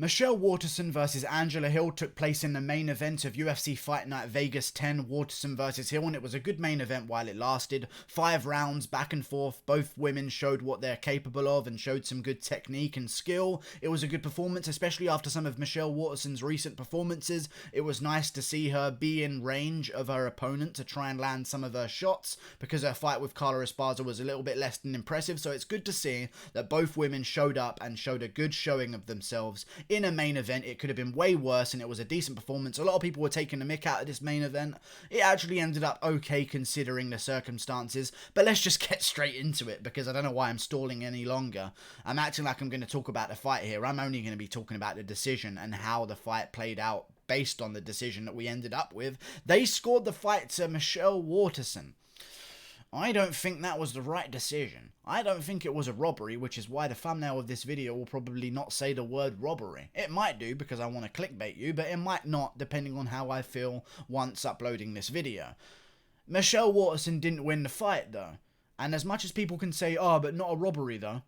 Michelle Waterson versus Angela Hill took place in the main event of UFC Fight Night Vegas 10, Waterson versus Hill, and it was a good main event while it lasted. 5 rounds, back and forth. Both women showed what they're capable of and showed some good technique and skill. It was a good performance, especially after some of Michelle Waterson's recent performances. It was nice to see her be in range of her opponent to try and land some of her shots, because her fight with Carla Esparza was a little bit less than impressive, so it's good to see that both women showed up and showed a good showing of themselves in a main event. It could have been way worse, and it was a decent performance. A lot of people were taking the mick out of this main event. It actually ended up okay considering the circumstances, but let's just get straight into it, because I don't know why I'm stalling any longer. I'm acting like I'm going to talk about the fight here. I'm only going to be talking about the decision and how the fight played out based on the decision that we ended up with. They scored the fight to Michelle Waterson. I don't think that was the right decision. I don't think it was a robbery, which is why the thumbnail of this video will probably not say the word robbery. It might do because I want to clickbait you, but it might not depending on how I feel once uploading this video. Michelle Waterson didn't win the fight though. And as much as people can say, oh, but not a robbery though,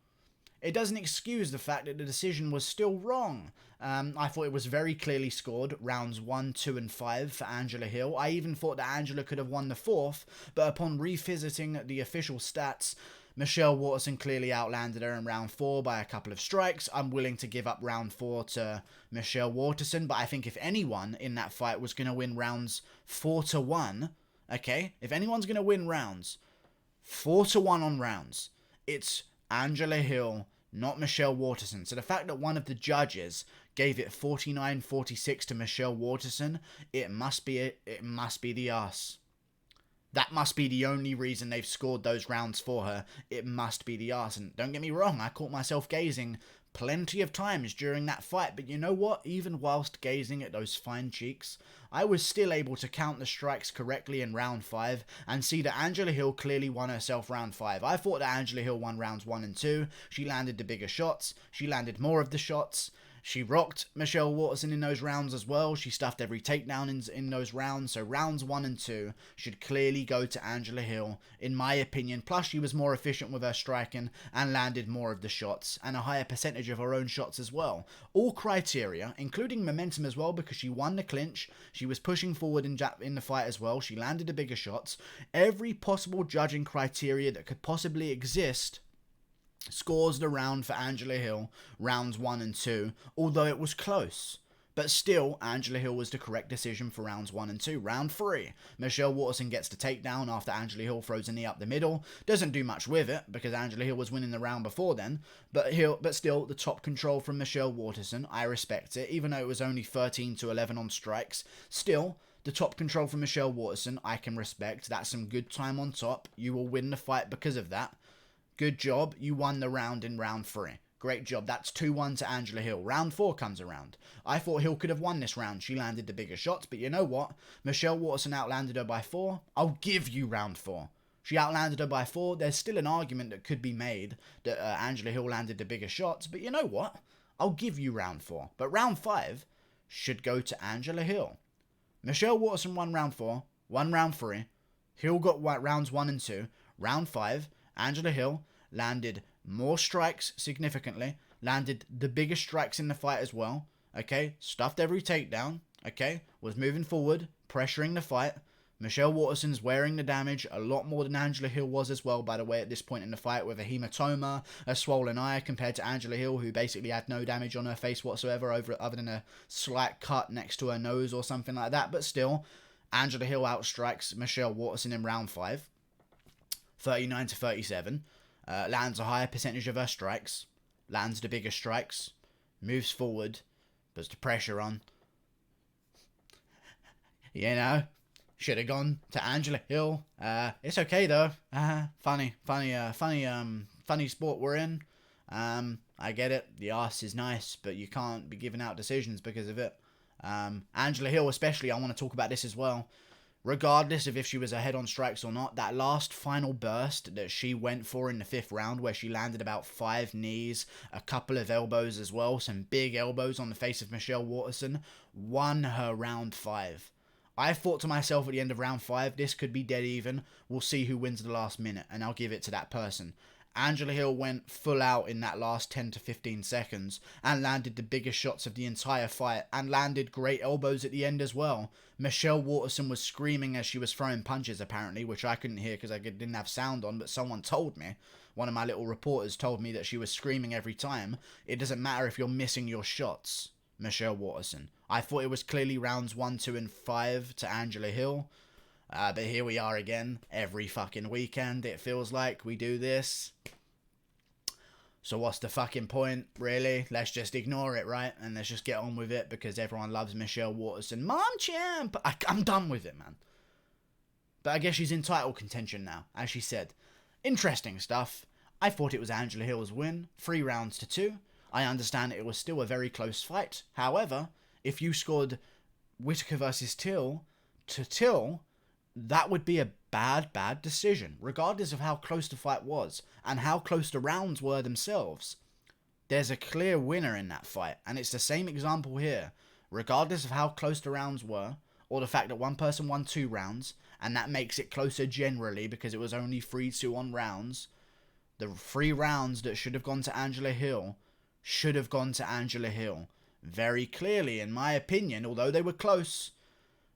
it doesn't excuse the fact that the decision was still wrong. I thought it was very clearly scored, rounds 1, 2, and 5 for Angela Hill. I even thought that Angela could have won the 4th, but upon revisiting the official stats, Michelle Waterson clearly outlanded her in round 4 by a couple of strikes. I'm willing to give up round 4 to Michelle Waterson, but I think if anyone in that fight was going to win rounds 4-1, okay, if anyone's going to win rounds 4-1 on rounds, it's Angela Hill, not Michelle Waterson. So the fact that one of the judges gave it 49-46 to Michelle Waterson, it must be the ass. That must be the only reason they've scored those rounds for her. It must be the ass. And don't get me wrong, I caught myself gazing plenty of times during that fight, but you know what? Even whilst gazing at those fine cheeks, I was still able to count the strikes correctly in round 5 and see that Angela Hill clearly won herself round 5. I thought that Angela Hill won rounds 1 and 2. She landed the bigger shots. She landed more of the shots. She rocked Michelle Waterson in those rounds as well. She stuffed every takedown in those rounds. So rounds 1 and 2 should clearly go to Angela Hill, in my opinion. Plus, she was more efficient with her striking and landed more of the shots and a higher percentage of her own shots as well. All criteria, including momentum as well, because she won the clinch. She was pushing forward in the fight as well. She landed the bigger shots. Every possible judging criteria that could possibly exist scores the round for Angela Hill, rounds 1 and 2, although it was close. But still, Angela Hill was the correct decision for rounds 1 and 2. Round 3, Michelle Waterson gets the takedown after Angela Hill throws a knee up the middle. Doesn't do much with it, because Angela Hill was winning the round before then. But still, the top control from Michelle Waterson, I respect it. Even though it was only 13-11 on strikes, still, the top control from Michelle Waterson, I can respect. That's some good time on top. You will win the fight because of that. Good job, you won the round in round 3. Great job, that's 2-1 to Angela Hill. Round 4 comes around. I thought Hill could have won this round. She landed the bigger shots, but you know what? Michelle Waterson outlanded her by 4. I'll give you round 4. She outlanded her by 4. There's still an argument that could be made that Angela Hill landed the bigger shots, but you know what? I'll give you round 4. But round 5 should go to Angela Hill. Michelle Waterson won round 4, won round 3. Hill got rounds 1 and 2. Round 5, Angela Hill landed more strikes significantly, landed the biggest strikes in the fight as well, okay, stuffed every takedown, okay, was moving forward, pressuring the fight. Michelle Waterson's wearing the damage a lot more than Angela Hill was as well, by the way, at this point in the fight, with a hematoma, a swollen eye, compared to Angela Hill, who basically had no damage on her face whatsoever, other than a slight cut next to her nose or something like that. But still, Angela Hill outstrikes Michelle Waterson in round 5, 39-37. Lands a higher percentage of her strikes, lands the bigger strikes, moves forward, puts the pressure on. You know, should have gone to Angela Hill. It's okay though. Funny sport we're in. I get it. The arse is nice, but you can't be giving out decisions because of it. Angela Hill especially, I want to talk about this as well. Regardless of if she was ahead on strikes or not, that last final burst that she went for in the 5th round, where she landed about 5 knees, a couple of elbows as well, some big elbows on the face of Michelle Waterson, won her round 5. I thought to myself at the end of round 5, this could be dead even. We'll see who wins the last minute, and I'll give it to that person. Angela Hill went full out in that last 10 to 15 seconds and landed the biggest shots of the entire fight and landed great elbows at the end as well. Michelle Waterson was screaming as she was throwing punches, apparently, which I couldn't hear because I didn't have sound on, but someone told me. One of my little reporters told me that she was screaming every time. It doesn't matter if you're missing your shots, Michelle Waterson. I thought it was clearly rounds 1, 2, and 5 to Angela Hill. But here we are again, every fucking weekend, it feels like we do this. So what's the fucking point, really? Let's just ignore it, right? And let's just get on with it, because everyone loves Michelle Waterson. Mom champ! I'm done with it, man. But I guess she's in title contention now, as she said. Interesting stuff. I thought it was Angela Hill's win, 3 rounds to 2. I understand it was still a very close fight. However, if you scored Whittaker versus Till to Till, that would be a bad decision, regardless of how close the fight was and how close the rounds were themselves. There's a clear winner in that fight, and it's the same example here. Regardless of how close the rounds were, or the fact that one person won 2 rounds, and that makes it closer generally because it was only 3-2 on rounds, the 3 rounds that should have gone to Angela Hill should have gone to Angela Hill. Very clearly, in my opinion, although they were close,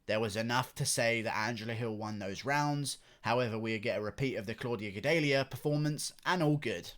there was enough to say that Angela Hill won those rounds. However, we get a repeat of the Claudia Gadelha performance, and all good.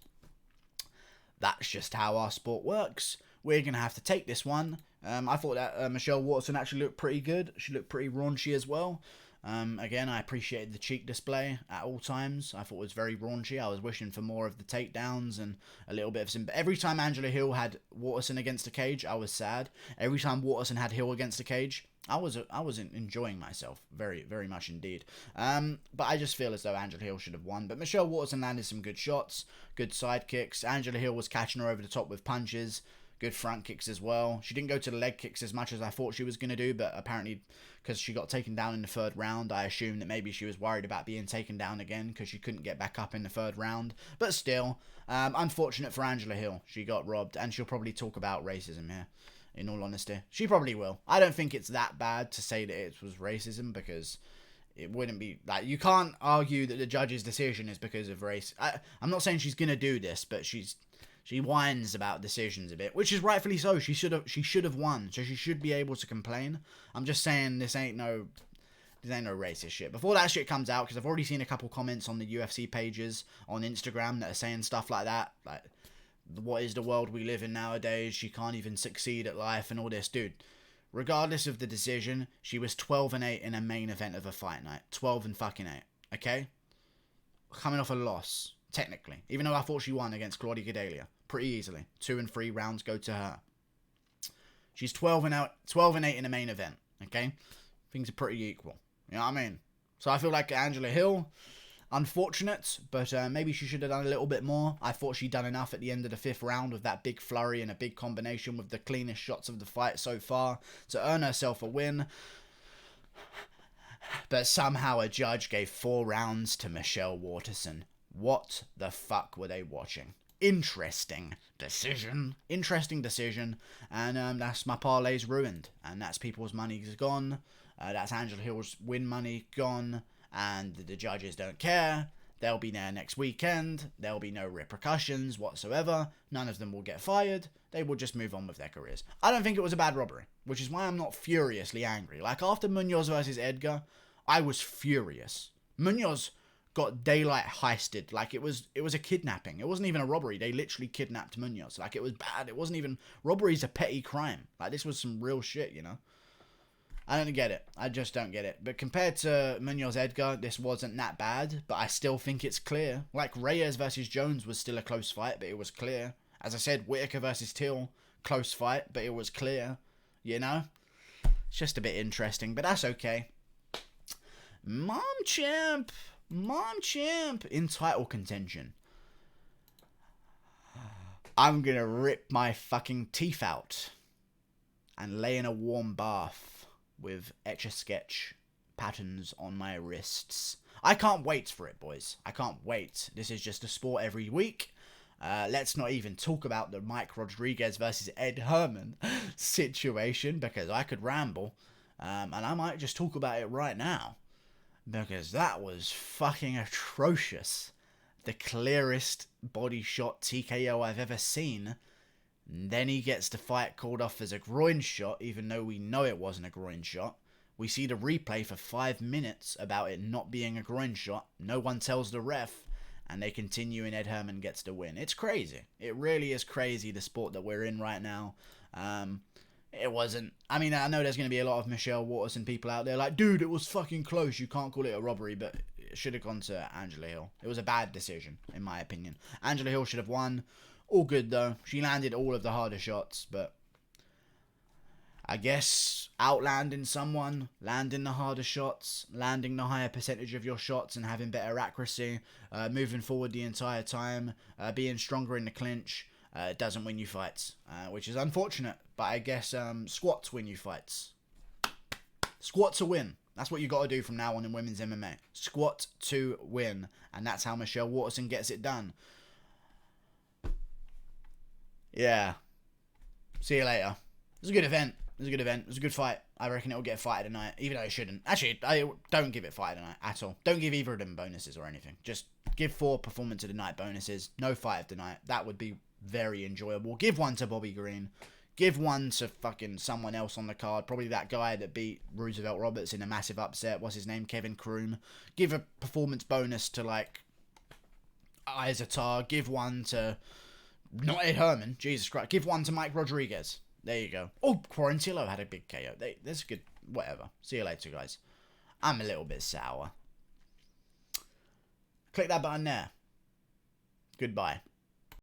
That's just how our sport works. We're going to have to take this one. I thought that Michelle Waterson actually looked pretty good. She looked pretty raunchy as well. Again, I appreciated the cheek display at all times. I thought it was very raunchy. I was wishing for more of the takedowns and a little bit of some... Every time Angela Hill had Waterson against the cage, I was sad. Every time Waterson had Hill against the cage, I was enjoying myself very, very much indeed. But I just feel as though Angela Hill should have won. But Michelle Waterson landed some good shots, good side kicks. Angela Hill was catching her over the top with punches. Good front kicks as well. She didn't go to the leg kicks as much as I thought she was going to do, but apparently because she got taken down in the 3rd round, I assumed that maybe she was worried about being taken down again because she couldn't get back up in the 3rd round. But still, unfortunate for Angela Hill. She got robbed, and she'll probably talk about racism here, in all honesty. She probably will. I don't think it's that bad to say that it was racism, because it wouldn't be... like, you can't argue that the judge's decision is because of race. I'm not saying she's going to do this, but she whines about decisions a bit, which is rightfully so. She should have won, so she should be able to complain. I'm just saying this ain't no racist shit. Before that shit comes out, because I've already seen a couple comments on the UFC pages on Instagram that are saying stuff like that, like, what is the world we live in nowadays? She can't even succeed at life and all this. Dude, regardless of the decision, she was 12-8 in a main event of a fight night. 12-8, okay? Coming off a loss, technically. Even though I thought she won against Claudia Gadelha pretty easily. 2 and 3 rounds go to her. She's 12-8 in a main event, okay? Things are pretty equal. You know what I mean? So I feel like Angela Hill, unfortunate, but maybe she should have done a little bit more. I thought she'd done enough at the end of the 5th round with that big flurry and a big combination with the cleanest shots of the fight so far to earn herself a win. But somehow a judge gave 4 rounds to Michelle Waterson. What the fuck were they watching? Interesting decision. And that's my parlays ruined. And that's people's money's gone. That's Angela Hill's win money gone. And the judges don't care. They'll be there next weekend. There'll be no repercussions whatsoever. None of them will get fired. They will just move on with their careers. I don't think it was a bad robbery, which is why I'm not furiously angry. Like, after Munoz versus Edgar, I was furious. Munoz got daylight heisted. Like, it was a kidnapping. It wasn't even a robbery. They literally kidnapped Munoz. Like, it was bad. It wasn't even... Robbery's a petty crime. Like, this was some real shit, you know? I don't get it. I just don't get it. But compared to Munoz Edgar, this wasn't that bad. But I still think it's clear. Like, Reyes versus Jones was still a close fight, but it was clear. As I said, Whittaker versus Till, close fight, but it was clear. You know? It's just a bit interesting, but that's okay. Mom Champ in title contention. I'm gonna rip my fucking teeth out and lay in a warm bath with Etch-a-Sketch patterns on my wrists. I can't wait for it, boys. I can't wait. This is just a sport every week. Let's not even talk about the Mike Rodriguez versus Ed Herman situation, because I could ramble. And I might just talk about it right now, because that was fucking atrocious. the clearest body shot TKO I've ever seen. And then he gets the fight called off as a groin shot, even though we know it wasn't a groin shot. We see the replay for 5 minutes about it not being a groin shot. No one tells the ref, and they continue, and Ed Herman gets the win. It's crazy. It really is crazy, the sport that we're in right now. It wasn't... I mean, I know there's going to be a lot of Michelle Waterson people out there like, dude, it was fucking close. You can't call it a robbery, but it should have gone to Angela Hill. It was a bad decision, in my opinion. Angela Hill should have won. All good, though. She landed all of the harder shots, but I guess outlanding someone, landing the harder shots, landing the higher percentage of your shots and having better accuracy, moving forward the entire time, being stronger in the clinch, doesn't win you fights, which is unfortunate, but I guess squats win you fights. Squat to win. That's what you got to do from now on in women's MMA. Squat to win, and that's how Michelle Waterson gets it done. Yeah. See you later. It was a good event. It was a good event. It was a good fight. I reckon it'll get a fight of the night, even though it shouldn't. Actually, I don't give it fight of the night at all. Don't give either of them bonuses or anything. Just give 4 performance of the night bonuses. No fight of the night. That would be very enjoyable. Give 1 to Bobby Green. Give 1 to fucking someone else on the card. Probably that guy that beat Roosevelt Roberts in a massive upset. What's his name? Kevin Kroom. Give a performance bonus to, like, Izatar. Give 1 to... not Ed Herman. Jesus Christ. Give 1 to Mike Rodriguez. There you go. Oh, Quarantillo had a big KO. That's good. Whatever. See you later, guys. I'm a little bit sour. Click that button there. Goodbye.